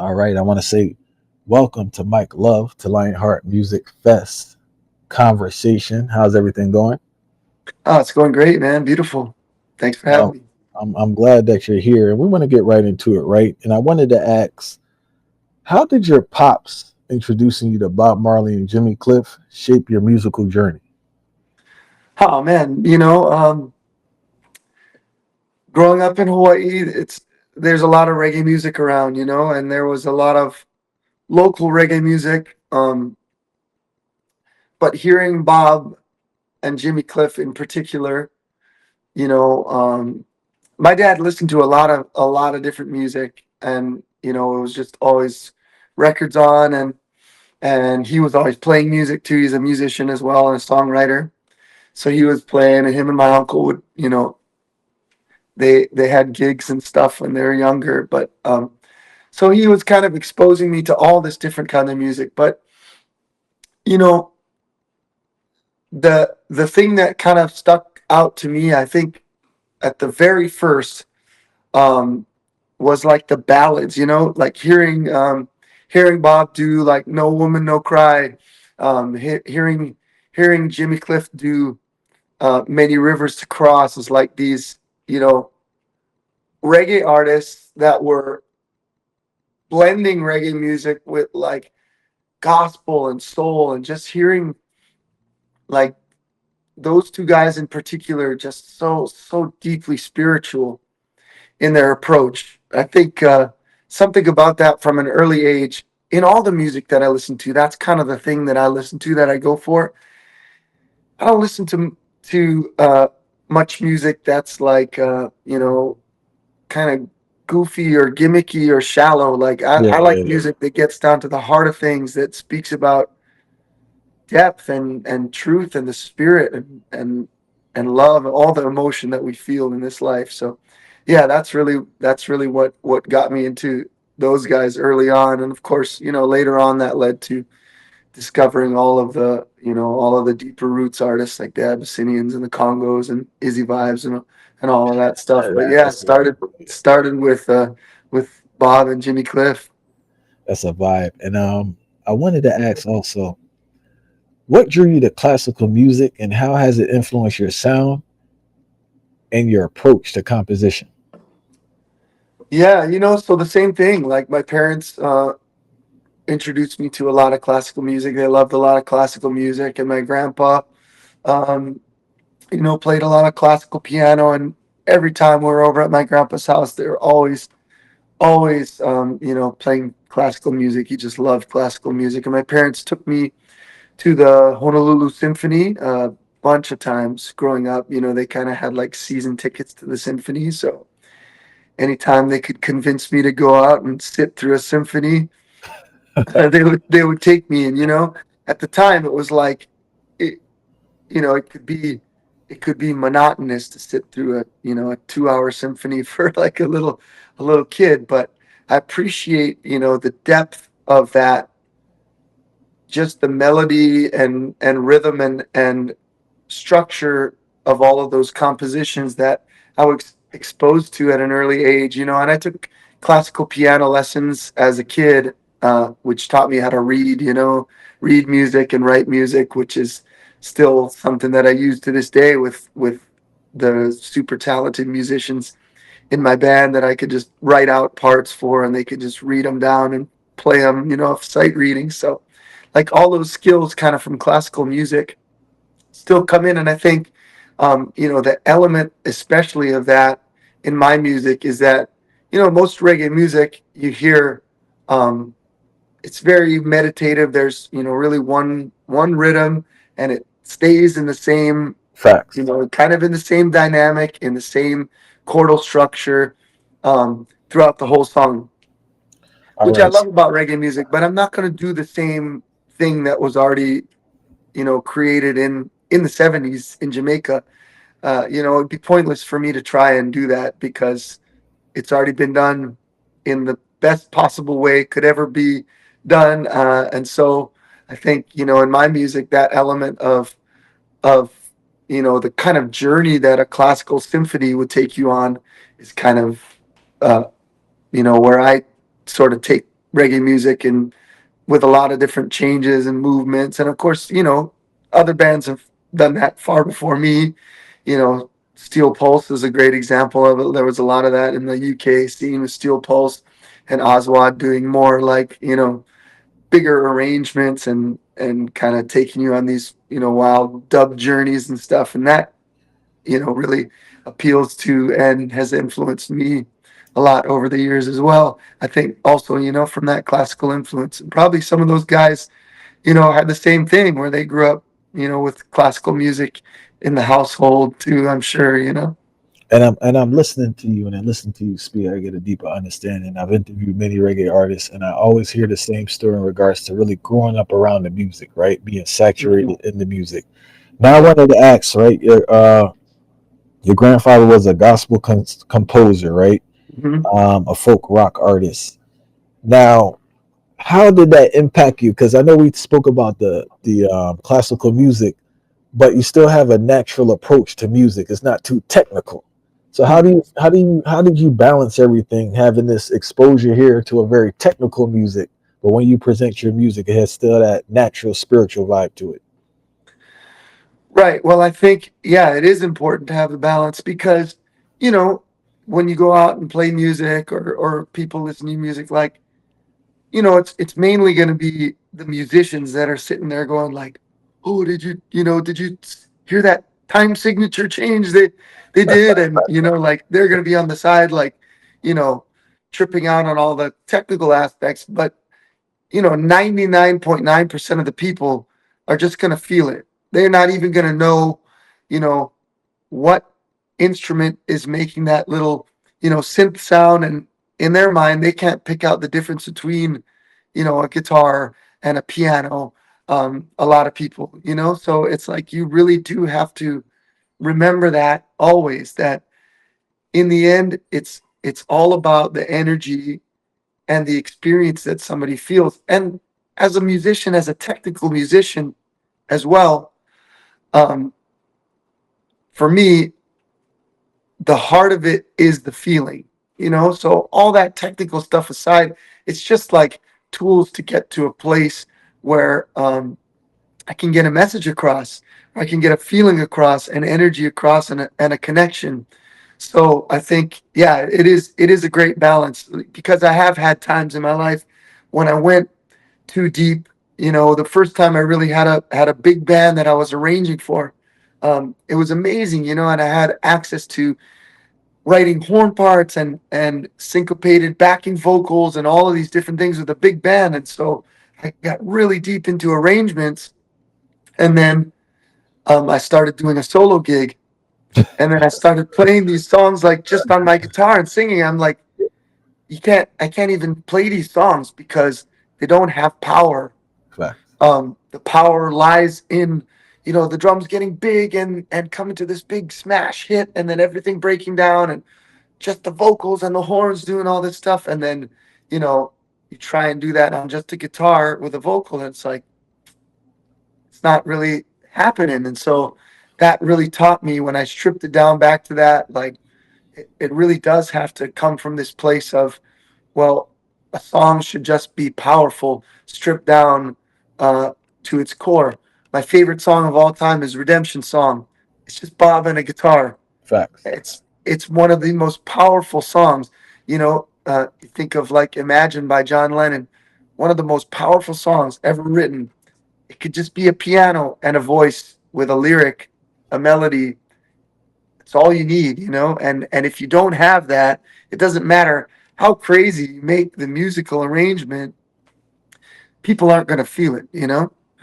All right, I want to say welcome to Mike Love to Lionheart Music Fest conversation. How's everything going? Oh, it's going great, man. Beautiful. Thanks for having Well, me. I'm glad that you're here, and we want to get right into it, right? And I wanted to ask, how did your pops introducing you to Bob Marley and Jimmy Cliff shape your musical journey? Oh man, growing up in Hawaii, it's there's a lot of reggae music around, and there was a lot of local reggae music. But hearing Bob and Jimmy Cliff in particular, you know, um, my dad listened to a lot of different music, and it was just always records on, and he was always playing music too. He's a musician as well and a songwriter. So he was playing, and him and my uncle would, they had gigs and stuff when they were younger. But so he was kind of exposing me to all this different kind of music. But you know, the thing that kind of stuck out to me, I think, at the very first, um, was like the ballads. Like hearing Bob do like "No Woman, No Cry," hearing Jimmy Cliff do "Many Rivers to Cross" is like these, you know reggae artists that were blending reggae music with like gospel and soul, and just hearing like those two guys in particular just so deeply spiritual in their approach. I think something about that from an early age in all the music that I listen to, that's kind of the thing that I listen to, that I go for. I don't listen to much music that's like kind of goofy or gimmicky or shallow. Like Yeah, I like yeah, music that gets down to the heart of things, that speaks about depth and truth and the spirit and love and all the emotion that we feel in this life. So yeah, that's really what got me into those guys early on. And of course, later on that led to discovering all of the deeper roots artists like the Abyssinians and the Congos and Izzy Vibes and all of that stuff. But yeah, that's started with Bob and Jimmy Cliff. that's a vibe. And I wanted to ask also, what drew you to classical music, and how has it influenced your sound and your approach to composition? Yeah, so the same thing. Like my parents introduced me to a lot of classical music. They loved a lot of classical music, and my grandpa, um, played a lot of classical piano. And every time we were over at my grandpa's house, they were always, playing classical music. He just loved classical music. And my parents took me to the Honolulu Symphony a bunch of times growing up. They kind of had like season tickets to the symphony. So anytime they could convince me to go out and sit through a symphony, they would take me. And at the time it was like, it, it could be monotonous to sit through a 2 hour symphony for like a little kid. But I appreciate the depth of that, just the melody and rhythm and structure of all of those compositions that I was exposed to at an early age. And I took classical piano lessons as a kid, which taught me how to read music and write music, which is still something that I use to this day with the super talented musicians in my band, that I could just write out parts for, and they could just read them down and play them, sight reading. So like all those skills kind of from classical music still come in. And I think, the element, especially of that in my music, is that, most reggae music you hear, um, it's very meditative. There's, really one rhythm, and it stays in the same, Facts. kind of in the same dynamic, in the same chordal structure, throughout the whole song, All which I right. love about reggae music. But I'm not going to do the same thing that was already, created in the '70s in Jamaica. It'd be pointless for me to try and do that, because it's already been done in the best possible way it could ever be done. And so I think, in my music, that element of the kind of journey that a classical symphony would take you on is kind of, uh, where I sort of take reggae music, and with a lot of different changes and movements. And of course, other bands have done that far before me. Steel Pulse is a great example of it. There was a lot of that in the UK scene with Steel Pulse and Oswald doing more like, bigger arrangements and kind of taking you on these, wild dub journeys and stuff. And that, really appeals to and has influenced me a lot over the years as well. I think also, from that classical influence, and probably some of those guys, had the same thing where they grew up, with classical music in the household too, I'm sure. And I'm listening to you, and I listen to you speak. I get a deeper understanding. I've interviewed many reggae artists, and I always hear the same story in regards to really growing up around the music, right? Being Mhm. saturated in the music. Now, I Yeah. wanted to ask, right? Your grandfather was a gospel composer, right? Hmm. A folk rock artist. Now, how did that impact you? Because I know we spoke about the classical music, but you still have a natural approach to music. It's not too technical. So how did you balance everything, having this exposure here to a very technical music, but when you present your music, it has still that natural spiritual vibe to it. Right. Well, I think, yeah, it is important to have the balance because, you know, when you go out and play music or people listen to music, like, it's mainly going to be the musicians that are sitting there going like, "Oh, did you hear that time signature change that they did?" And like they're going to be on the side, like, you know, tripping out on all the technical aspects. But 99.9% of the people are just going to feel it. They're not even going to know, you know, what instrument is making that little, synth sound. And in their mind, they can't pick out the difference between, a guitar and a piano. A lot of people, so it's like you really do have to remember that always, that in the end, it's all about the energy and the experience that somebody feels. And as a musician, as a technical musician as well, um, for me, the heart of it is the feeling, So all that technical stuff aside, it's just like tools to get to a place where I can get a message across, I can get a feeling across, an energy across, and a connection. So I think, yeah, it is a great balance because I have had times in my life when I went too deep. The first time I really had a big band that I was arranging for, it was amazing, and I had access to writing horn parts and syncopated backing vocals and all of these different things with a big band. And so I got really deep into arrangements, and then I started doing a solo gig, and then I started playing these songs like just on my guitar and singing. I'm like, I can't even play these songs because they don't have power. Fact. The power lies in, the drums getting big and coming to this big smash hit, and then everything breaking down, and just the vocals and the horns doing all this stuff. And then, you know, you try and do that on just a guitar with a vocal, and it's like, it's not really happening. And so that really taught me when I stripped it down back to that, like, it really does have to come from this place of, well, a song should just be powerful, stripped down uh, to its core. My favorite song of all time is Redemption Song. It's just Bob and a guitar. Facts. It's one of the most powerful songs. You think of like Imagine by John Lennon, one of the most powerful songs ever written. It could just be a piano and a voice with a lyric, a melody. It's all you need. And if you don't have that, it doesn't matter how crazy you make the musical arrangement, people aren't going to feel it.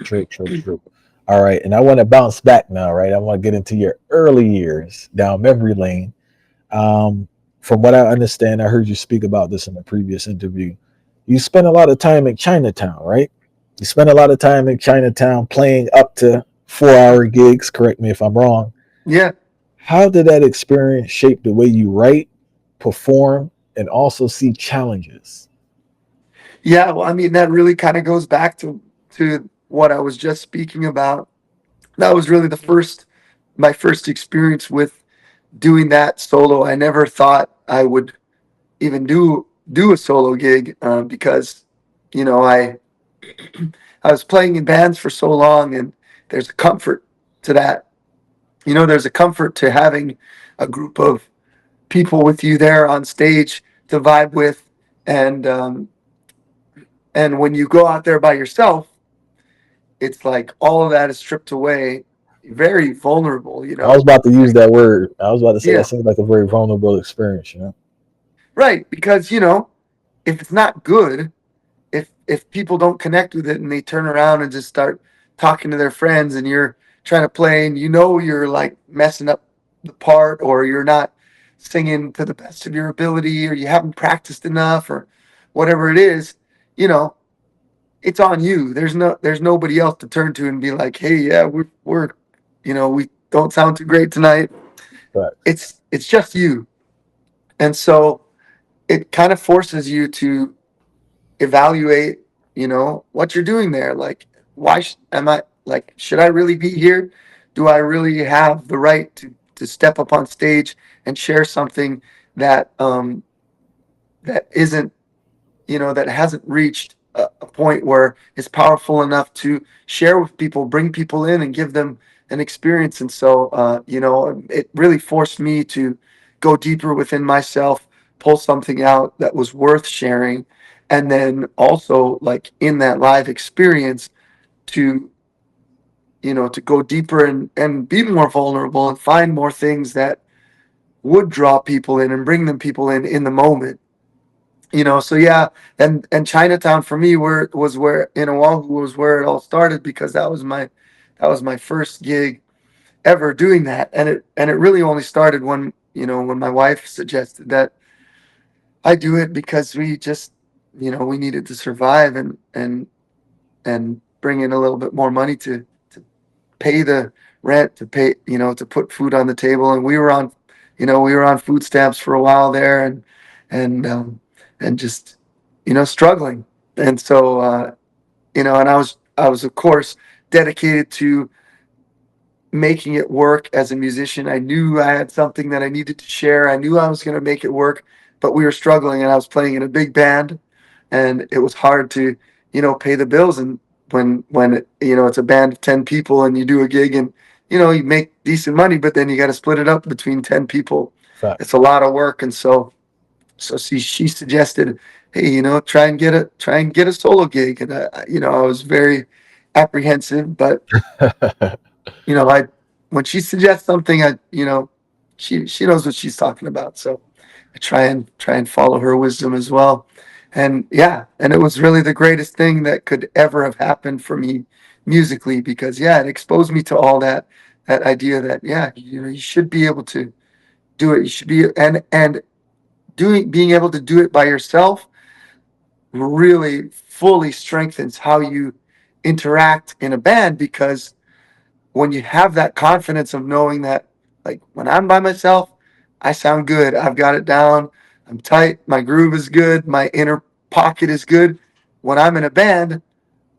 True, true, true. All right, and I want to bounce back now, right? I want to get into your early years down memory lane. Um, from what I understand, I heard you speak about this in a previous interview. You spent a lot of time in Chinatown, right? You spent a lot of time in Chinatown playing up to 4 hour gigs. Correct me if I'm wrong. Yeah. How did that experience shape the way you write, perform, and also see challenges? Yeah. Well, I mean, that really kind of goes back to what I was just speaking about. That was really my first experience with doing that solo. I never thought I would even do a solo gig because you know, I was playing in bands for so long, and there's a comfort to that. You know, there's a comfort to having a group of people with you there on stage to vibe with, and when you go out there by yourself, it's like all of that is stripped away, very vulnerable. You I was know, about to use that word. I was about to say that yeah, seems like a very vulnerable experience, you know? right. Because if it's not good, if people don't connect with it and they turn around and just start talking to their friends, and you're trying to play and you're like messing up the part, or you're not singing to the best of your ability, or you haven't practiced enough, or whatever it is, you know, it's on you. There's nobody else to turn to and be like, hey, yeah, we're we don't sound too great tonight. Facts. It's just you. And so it kind of forces you to evaluate, what you're doing there. Like, am I, like, should I really be here? Do I really have the right to step up on stage and share something that that isn't, that hasn't reached a point where it's powerful enough to share with people, bring people in, and give them an experience? And so, it really forced me to go deeper within myself, pull something out that was worth sharing, and then also, like, in that live experience, to to go deeper and be more vulnerable and find more things that would draw people in and bring them people in the moment. So yeah. And Chinatown for me, where was where in Oahu was where it all started, because that was my first gig ever doing that. And it really only started when when my wife suggested that I do it, because we just we needed to survive, and bring in a little bit more money to pay the rent, to pay, to put food on the table. And we were on food stamps for a while there, and just struggling. And so, and I was of course dedicated to making it work as a musician. I knew I had something that I needed to share. I knew I was going to make it work, but we were struggling, and I was playing in a big band, and it was hard to, pay the bills. And when it's a band of 10 people, and you do a gig, and you make decent money, but then you got to split it up between 10 people. It's Facts. a lot of work. And so she suggested, hey, try and get a solo gig. And I was very apprehensive, but I when she suggests something, she knows what she's talking about. So I try and follow her wisdom as well. And yeah, and it was really the greatest thing that could ever have happened for me musically, because yeah, it exposed me to all that idea that, yeah, you should be able to do it. You should be, and being able to do it by yourself really fully strengthens how you interact in a band, because when you have that confidence of knowing that, like, when I'm by myself, I sound good. I've got it down. I'm tight. My groove is good. My inner pocket is good. When I'm in a band,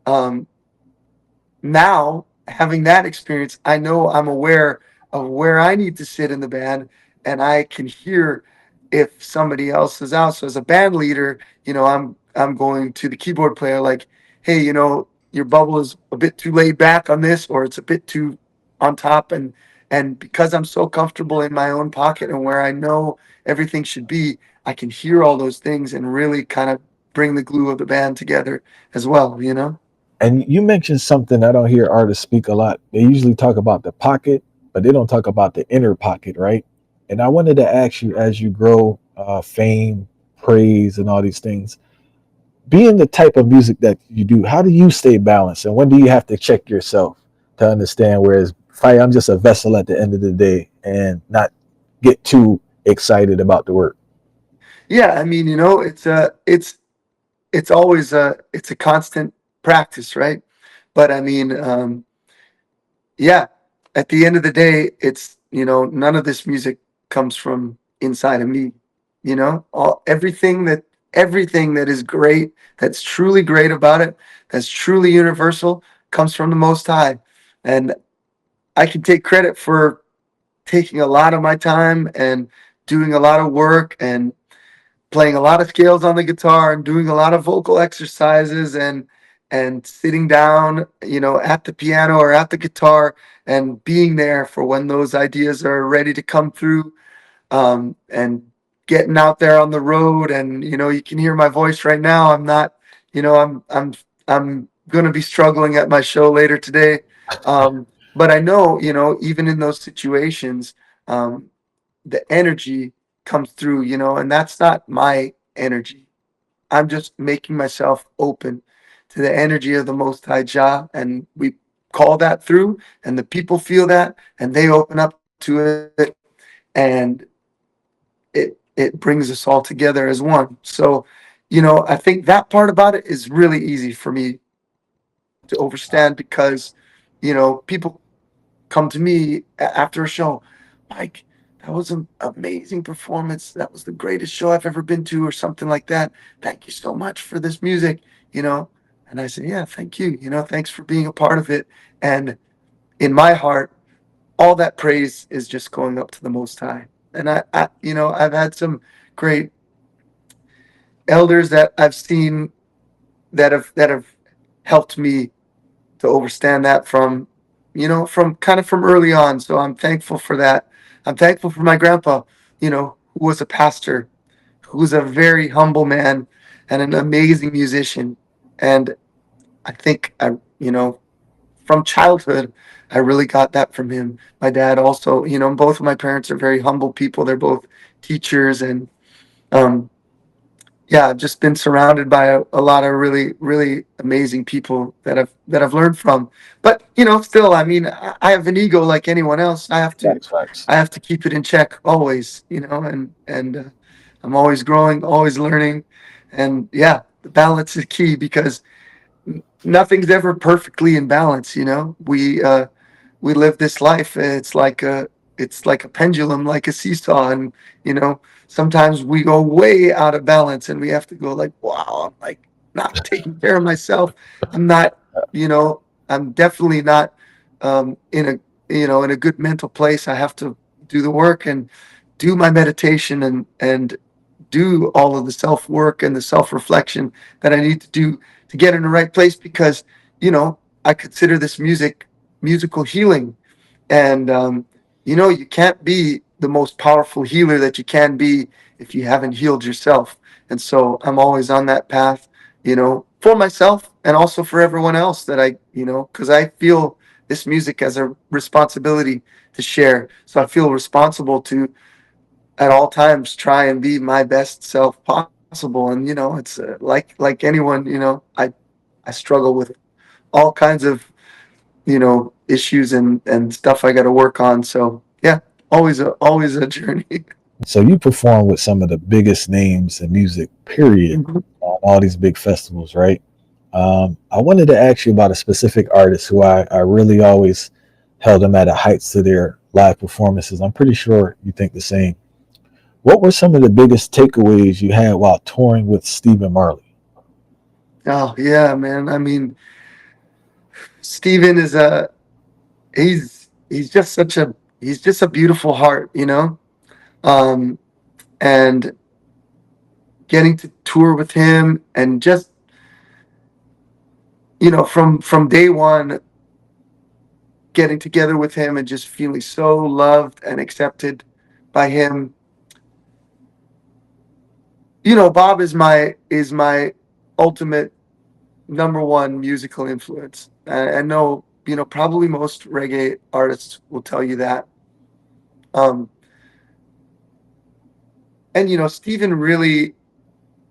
um, now having that experience, I know I'm aware of where I need to sit in the band, and I can hear if somebody else is out. So as a band leader, I'm going to the keyboard player, like, hey, your bubble is a bit too laid back on this, or it's a bit too on top. And because I'm so comfortable in my own pocket and where I know everything should be, I can hear all those things and really kind of bring the glue of the band together as well. And you mentioned something I don't hear artists speak a lot. They usually talk about the pocket, but they don't talk about the inner pocket, right? And I wanted to ask you, as you grow fame, praise, and all these things, being the type of music that you do, how do you stay balanced? And when do you have to check yourself to understand whereas fight, I'm just a vessel at the end of the day and not get too excited about the work? Yeah, I mean, it's always it's a constant practice, right? But I mean, yeah, at the end of the day, it's, none of this music comes from inside of me. All everything that is great, that's truly great about it, that's truly universal, comes from the Most High. And I can take credit for taking a lot of my time and doing a lot of work, and playing a lot of scales on the guitar and doing a lot of vocal exercises and sitting down, at the piano or at the guitar and being there for when those ideas are ready to come through, and getting out there on the road. And you can hear my voice right now. I'm not, I'm going to be struggling at my show later today. But I know, even in those situations, um, the energy comes through, and that's not my energy. I'm just making myself open to the energy of the Most High Jah, and we call that through, and the people feel that, and they open up to it, and it brings us all together as one. So, I think that part about it is really easy for me to understand because, people come to me after a show, Mike, that was an amazing performance. That was the greatest show I've ever been to, or something like that. Thank you so much for this music, you know. And I said, yeah, thank you. Thanks for being a part of it. And in my heart, all that praise is just going up to the Most High. And I've had some great elders that I've seen that have helped me to understand that from kind of from early on. So I'm thankful for that. I'm thankful for my grandpa, who was a pastor, who was a very humble man and an amazing musician. And I think from childhood, I really got that from him. My dad also, both of my parents are very humble people. They're both teachers, and um, yeah, I've just been surrounded by a lot of really, really amazing people that I've learned from. But still, I mean, I have an ego like anyone else. I have to, Facts, facts. I have to keep it in check always. And I'm always growing, always learning, and yeah, the balance is key because nothing's ever perfectly in balance. We live this life. It's like a pendulum, like a seesaw, and sometimes we go way out of balance, and we have to go like, wow, I'm like not taking care of myself. I'm not, I'm definitely not in a good mental place. I have to do the work and do my meditation and do all of the self work and the self reflection that I need to do to get in the right place because I consider this musical healing. And you can't be the most powerful healer that you can be if you haven't healed yourself. And so I'm always on that path, for myself and also for everyone else that because I feel this music as a responsibility to share. So I feel responsible to at all times try and be my best self possible. And it's like anyone, I struggle with all kinds of issues and stuff I got to work on. So yeah, always a journey. So you perform with some of the biggest names in music, period, Mhm. on all these big festivals, right? I wanted to ask you about a specific artist who I really always held them at a heights to their live performances. I'm pretty sure you think the same. What were some of the biggest takeaways you had while touring with Stephen Marley? Oh yeah, man. I mean, Steven is a he's just he's just a beautiful heart, um, and getting to tour with him and just from day one getting together with him and just feeling so loved and accepted by him. Bob is my ultimate number one musical influence. I know, probably most reggae artists will tell you that. Um, and Stephen really,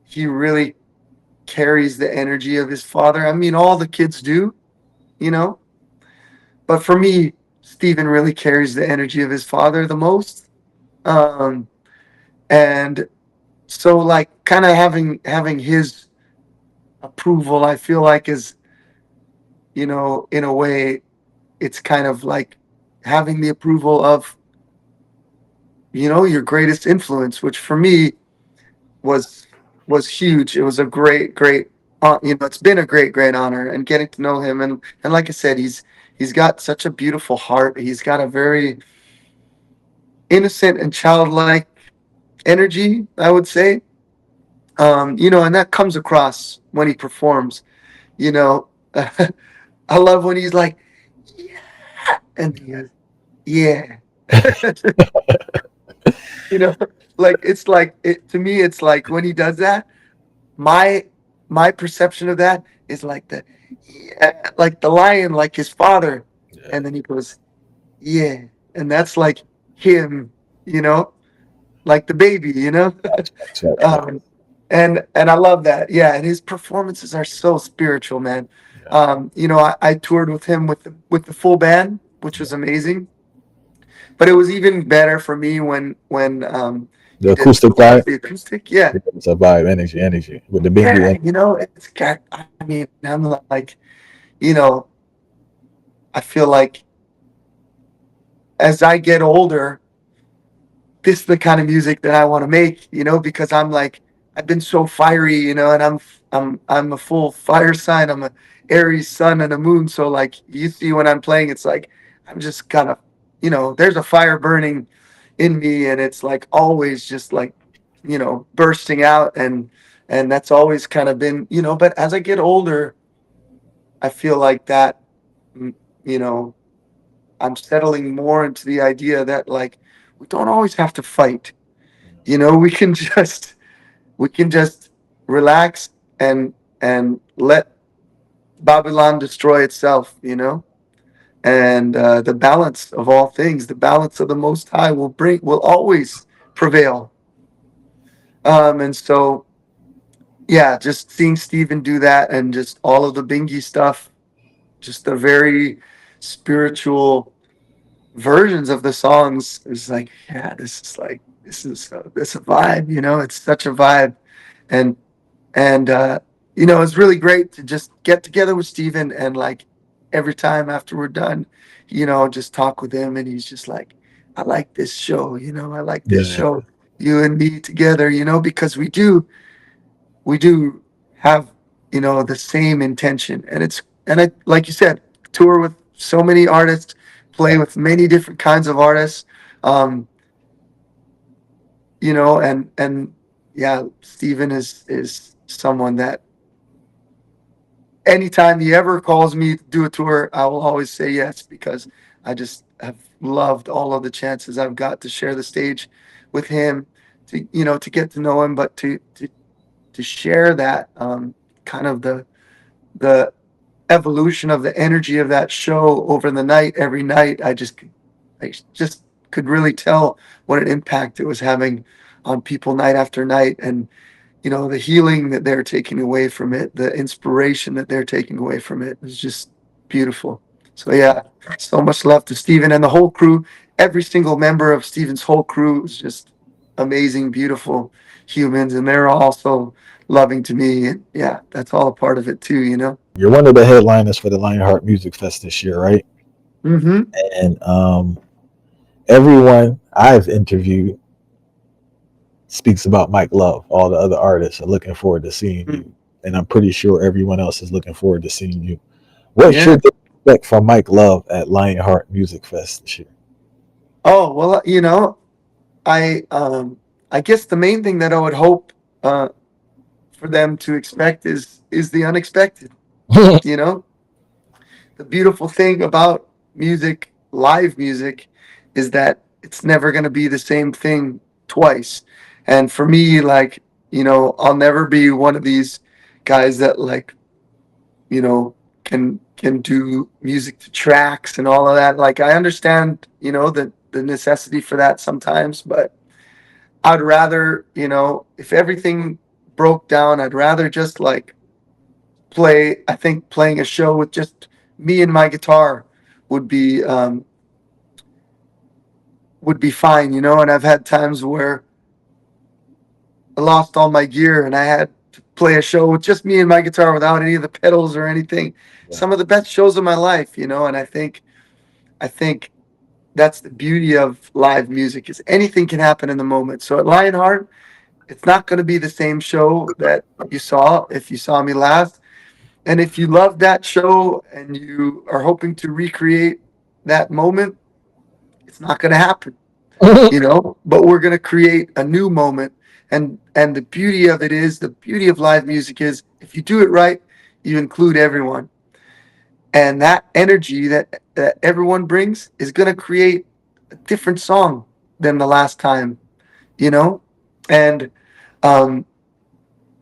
he really carries the energy of his father. I mean, all the kids do, you know, but for me, Stephen really carries the energy of his father the most. Um, and so, like, kind of having his approval, I feel like is, in a way, it's kind of like having the approval of your greatest influence, which for me was was huge. It was a great it's been a great honor, and getting to know him. And like I said, he's got such a beautiful heart. He's got a very innocent and childlike energy, I would say. And that comes across when he performs. You know, I love when he's like, yeah, and he goes, yeah. you know, like it's like it to me. It's like when he does that, my my perception of that is like the yeah, like the lion, like his father, Yeah. and then he goes, yeah, and that's like him, you know, like the baby, you know. Facts, facts, facts. um, and I love that. Yeah, and his performances are so spiritual, man. Yeah. I toured with him with the full band, which was Yeah. amazing. But it was even better for me when The he did acoustic just vibe. the acoustic. Yeah, Yeah, it's a vibe, energy with the bingy yeah. and It's got. I mean, I'm like, you know, I feel like as I get older, this is the kind of music that I want to make, because I'm like I've been so fiery, and I'm a full fire sign. I'm a Aries sun and a moon, so like you see when I'm playing, it's like I'm just kind of, there's a fire burning in me, and it's like always just like, bursting out, and that's always kind of been, but as I get older, I feel like that, mm, you know, I'm settling more into the idea that like we don't always have to fight. We can just relax and let Babylon destroy itself. And the balance of all things, the balance of the Most High will always prevail. And so yeah, just seeing Stephen do that and just all of the Bingy stuff, just a very spiritual versions of the songs is like, yeah, this is a vibe, it's such a vibe. And and it's really great to just get together with Steven, and like every time after we're done, just talk with him, and he's just like, I like this show, I like this yeah, show, you and me together, because we do have, the same intention. And I, like you said, tour with so many artists, play yeah. with many different kinds of artists. um and yeah, Steven is someone that anytime he ever calls me to do a tour, I will always say yes, because I just have loved all of the chances I've got to share the stage with him, to get to know him, but to share that, kind of the evolution of the energy of that show over the night, every night. I just could really tell what an impact it was having on people night after night, and the healing that they're taking away from it, the inspiration that they're taking away from it is just beautiful. So yeah, so much love to Steven and the whole crew. Every single member of Steven's whole crew is just amazing, beautiful humans, and they're also loving to me. And yeah, that's all a part of it too. You're one of the headliners for the Lionheart Music Fest this year, right? Mm-hmm. And everyone I've interviewed speaks about Mike Love. All the other artists are looking forward to seeing you, and I'm pretty sure everyone else is looking forward to seeing you. What Yeah. should they expect from Mike Love at Lionheart Music Fest this year? Oh well, I guess the main thing that I would hope uh, for them to expect is the unexpected. You know, the beautiful thing about music, live music, is that it's never going to be the same thing twice. And for me, like, I'll never be one of these guys that like, can do music to tracks and all of that. Like, I understand, the necessity for that sometimes, but I'd rather, if everything broke down, I'd rather just like play. I think playing a show with just me and my guitar would be um, would be fine, And I've had times where I lost all my gear and I had to play a show with just me and my guitar without any of the pedals or anything. Yeah. Some of the best shows of my life, and I think that's the beauty of live music, is anything can happen in the moment. So at Lionheart, it's not going to be the same show that you saw if you saw me last. And if you love that show and you are hoping to recreate that moment, it's not going to happen, but we're going to create a new moment, And the beauty of it is, the beauty of live music is, if you do it right, you include everyone, and that energy that everyone brings is going to create a different song than the last time, you know. And um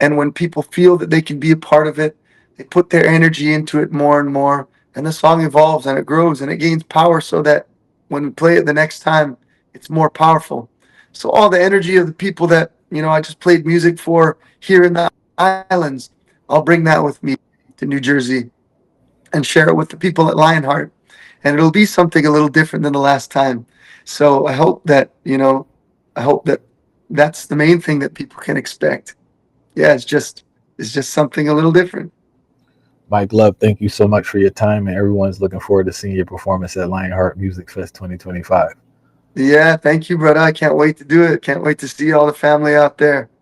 and when people feel that they can be a part of it, they put their energy into it more and more, and the song evolves and it grows and it gains power, so that when we play it the next time, it's more powerful. So all the energy of the people that, I just played music for here in the islands, I'll bring that with me to New Jersey and share it with the people at Lionheart, and it'll be something a little different than the last time. So I hope that that's the main thing that people can expect. Yeah, it's just something a little different. Mike Love, thank you so much for your time, and everyone's looking forward to seeing your performance at Lionheart Music Fest 2025. Yeah, thank you, brother. I can't wait to do it. Can't wait to see all the family out there.